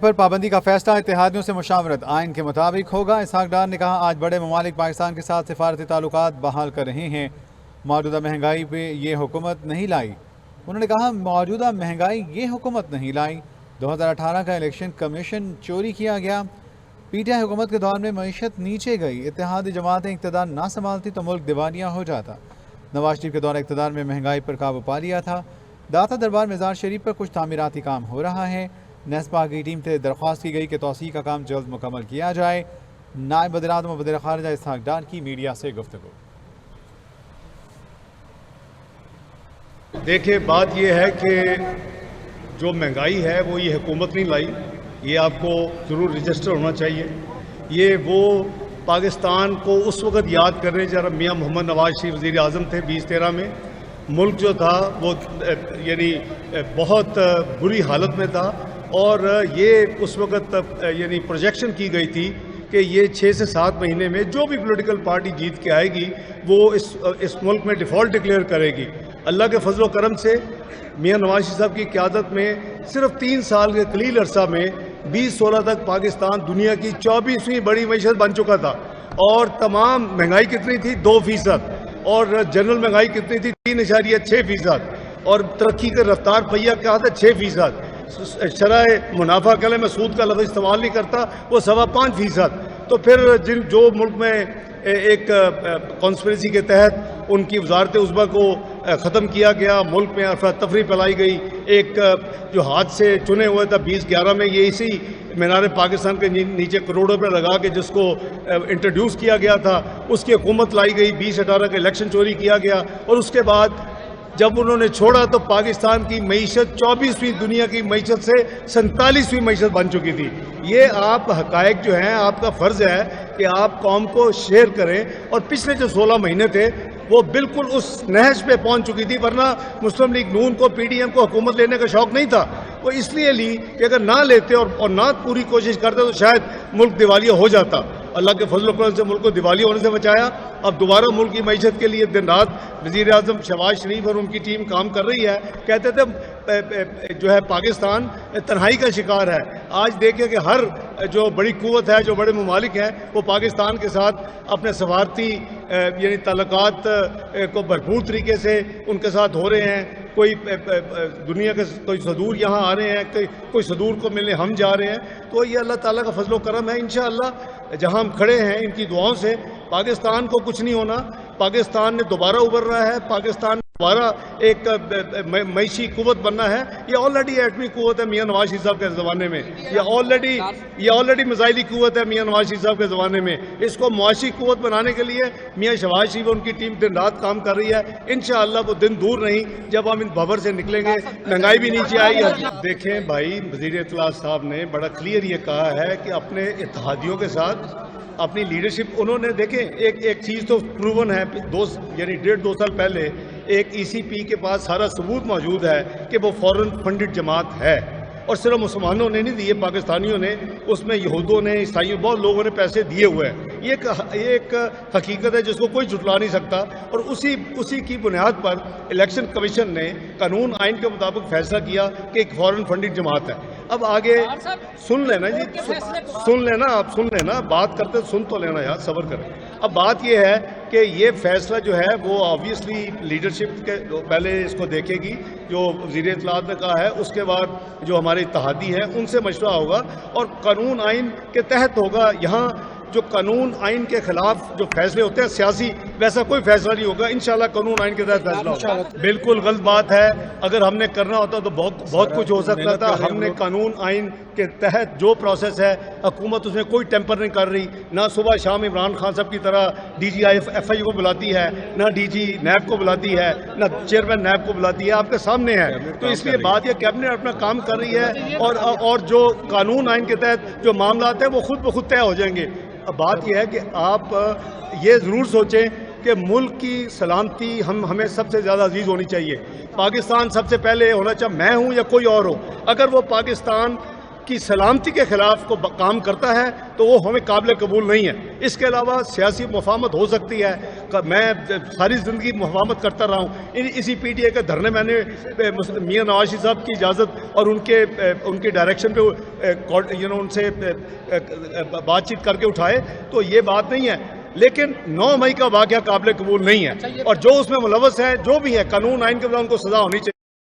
پر پابندی کا فیصلہ اتحادیوں سے مشاورت آئین کے مطابق ہوگا۔ اسحاق ڈار نے کہا آج بڑے ممالک پاکستان کے ساتھ سفارتی تعلقات بحال کر رہے ہیں، موجودہ مہنگائی پہ یہ حکومت نہیں لائی۔ انہوں نے کہا موجودہ مہنگائی یہ حکومت نہیں لائی، 2018 کا الیکشن کمیشن چوری کیا گیا، پی ٹی آئی حکومت کے دور میں معیشت نیچے گئی، اتحادی جماعتیں اقتدار نہ سنبھالتی تو ملک دیوالیہ ہو جاتا۔ نواز شریف کے دور اقتدار میں مہنگائی پر قابو پا لیا تھا۔ داتا دربار مزار شریف پر کچھ تعمیراتی کام ہو رہا ہے۔ نیسپا کی ٹیم سے درخواست کی گئی کہ توسیع کا کام جلد مکمل کیا جائے۔ نائب وزیر اعظم و وزیر خارجہ اسحاق ڈار کی میڈیا سے گفتگو۔ دیکھیں، بات یہ ہے کہ جو مہنگائی ہے وہ یہ حکومت نہیں لائی، یہ آپ کو ضرور رجسٹر ہونا چاہیے۔ یہ وہ پاکستان کو اس وقت یاد کر رہے ہیں جب میاں محمد نواز شریف وزیر اعظم تھے 2013 میں۔ ملک جو تھا وہ یعنی بہت بری حالت میں تھا، اور یہ اس وقت یعنی پروجیکشن کی گئی تھی کہ یہ 6 سے 7 مہینے میں جو بھی پولیٹیکل پارٹی جیت کے آئے گی وہ اس ملک میں ڈیفالٹ ڈکلیئر کرے گی۔ اللہ کے فضل و کرم سے میاں نواز شریف صاحب کی قیادت میں صرف 3 سال کے قلیل عرصہ میں 2016 تک پاکستان دنیا کی 24ویں بڑی معیشت بن چکا تھا، اور تمام مہنگائی کتنی تھی 2%، اور جنرل مہنگائی کتنی تھی 3.6%، اور ترقی کا رفتار پہیہ کہا تھا 6%۔ شرح منافع کے لیے میں سود کا لفظ استعمال نہیں کرتا، وہ 5.25%۔ تو پھر جو ملک میں ایک کانسپریسی کے تحت ان کی وزارت عظمیٰ کو ختم کیا گیا، ملک میں افراتفری پھیلائی گئی، ایک جو ہاتھ سے چنے ہوئے تھا 2011 میں، یہ اسی مینار پاکستان کے نیچے کروڑوں روپے لگا کے جس کو انٹروڈیوس کیا گیا تھا، اس کی حکومت لائی گئی، 2018 کا الیکشن چوری کیا گیا، اور اس کے بعد جب انہوں نے چھوڑا تو پاکستان کی معیشت 24ویں دنیا کی معیشت سے 47ویں معیشت بن چکی تھی۔ یہ آپ حقائق جو ہیں، آپ کا فرض ہے کہ آپ قوم کو شیئر کریں، اور پچھلے جو 16 مہینے تھے وہ بالکل اس نہج پہ پہنچ چکی تھی، ورنہ مسلم لیگ نون کو، پی ڈی ایم کو حکومت لینے کا شوق نہیں تھا۔ وہ اس لیے لی کہ اگر نہ لیتے اور نہ پوری کوشش کرتے تو شاید ملک دیوالیہ ہو جاتا۔ اللہ کے فضل و کرم سے ملک کو دیوالیہ ہونے سے بچایا۔ اب دوبارہ ملک کی معیشت کے لیے دن رات وزیر اعظم شہباز شریف اور ان کی ٹیم کام کر رہی ہے۔ کہتے تھے جو ہے پاکستان تنہائی کا شکار ہے، آج دیکھیں کہ ہر جو بڑی قوت ہے، جو بڑے ممالک ہیں، وہ پاکستان کے ساتھ اپنے سفارتی یعنی تعلقات کو بھرپور طریقے سے ان کے ساتھ ہو رہے ہیں۔ کوئی دنیا کے کوئی صدور یہاں آ رہے ہیں، کوئی صدور کو ملنے ہم جا رہے ہیں، تو یہ اللہ تعالیٰ کا فضل و کرم ہے۔ انشاءاللہ جہاں ہم کھڑے ہیں ان کی دعاؤں سے پاکستان کو کچھ نہیں ہونا، پاکستان نے دوبارہ ابھرنا ہے، پاکستان دوبارہ ایک معیشی قوت بننا ہے۔ یہ آلریڈی ایٹمی قوت ہے میاں نواز شریف صاحب کے زمانے میں، یہ آلریڈی میزائلی قوت ہے میاں نواز شریف صاحب کے زمانے میں۔ اس کو معاشی قوت بنانے کے لیے میاں شہباز شریف اور ان کی ٹیم دن رات کام کر رہی ہے۔ انشاءاللہ وہ دن دور نہیں جب ہم ان بھور سے نکلیں گے، مہنگائی بھی نیچے آئے گی۔ دیکھیں بھائی، وزیر اطلاع صاحب نے بڑا کلیئر یہ کہا ہے کہ اپنے اتحادیوں کے ساتھ اپنی لیڈرشپ انہوں نے، دیکھیں ایک چیز تو پروون ہے، یعنی 1.5-2 سال پہلے ایک ای سی پی کے پاس سارا ثبوت موجود ہے کہ وہ فورن فنڈڈ جماعت ہے، اور صرف مسلمانوں نے نہیں دیے، پاکستانیوں نے، اس میں یہودوں نے، عیسائیوں، بہت لوگوں نے پیسے دیے ہوئے ہیں۔ یہ ایک حقیقت ہے جس کو کوئی جھٹلا نہیں سکتا، اور اسی کی بنیاد پر الیکشن کمیشن نے قانون آئین کے مطابق فیصلہ کیا کہ ایک فورن فنڈڈ جماعت ہے۔ اب آگے سن لینا جی، سن لینا، آپ سن لینا، بات کرتے سن تو لینا یار، صبر کریں۔ اب بات یہ ہے کہ یہ فیصلہ جو ہے وہ آبویسلی لیڈرشپ کے پہلے اس کو دیکھے گی، جو وزیر اطلاع نے کہا ہے، اس کے بعد جو ہمارے اتحادی ہیں ان سے مشورہ ہوگا، اور قانون آئین کے تحت ہوگا۔ یہاں جو قانون آئین کے خلاف جو فیصلے ہوتے ہیں سیاسی، ویسا کوئی فیصلہ نہیں ہوگا انشاءاللہ، قانون آئین کے تحت فیصلہ ہوگا۔ بالکل غلط بات ہے، اگر ہم نے کرنا ہوتا تو بہت کچھ ہو سکتا تھا۔ ہم نے قانون آئین کے تحت جو پروسیس ہے، حکومت اس میں کوئی ٹیمپر نہیں کر رہی، نہ صبح شام عمران خان صاحب کی طرح ڈی جی ایف آئی کو بلاتی ہے، نہ ڈی جی نیب کو بلاتی ہے، نہ چیئرمین نیب کو بلاتی ہے، آپ کے سامنے ہے۔ تو اس لیے بات یہ کیبنٹ اپنا کام کر رہی ہے، اور جو قانون آئین کے تحت جو معاملات ہیں وہ خود بخود طے ہو جائیں گے۔ اب بات یہ ہے کہ آپ یہ ضرور سوچیں کہ ملک کی سلامتی ہمیں سب سے زیادہ عزیز ہونی چاہیے۔ پاکستان سب سے پہلے ہونا چاہیے، میں ہوں یا کوئی اور ہو، اگر وہ پاکستان کی سلامتی کے خلاف کو کام کرتا ہے تو وہ ہمیں قابل قبول نہیں ہے. اس کے علاوہ سیاسی مفاہمت ہو سکتی ہے. میں ساری زندگی مفاہمت کرتا رہا ہوں. اسی پی ٹی اے کے دھرنے میں نے میاں نواز شریف صاحب کی اجازت اور ان کے ڈائریکشن پہ ان سے بات چیت کر کے اٹھائے, تو یہ بات نہیں ہے. لیکن 9 مئی کا واقعہ قابل قبول نہیں ہے, اور جو اس میں ملوث ہے جو بھی ہے قانون آئین کے بنا ان کو سزا ہونی چاہیے.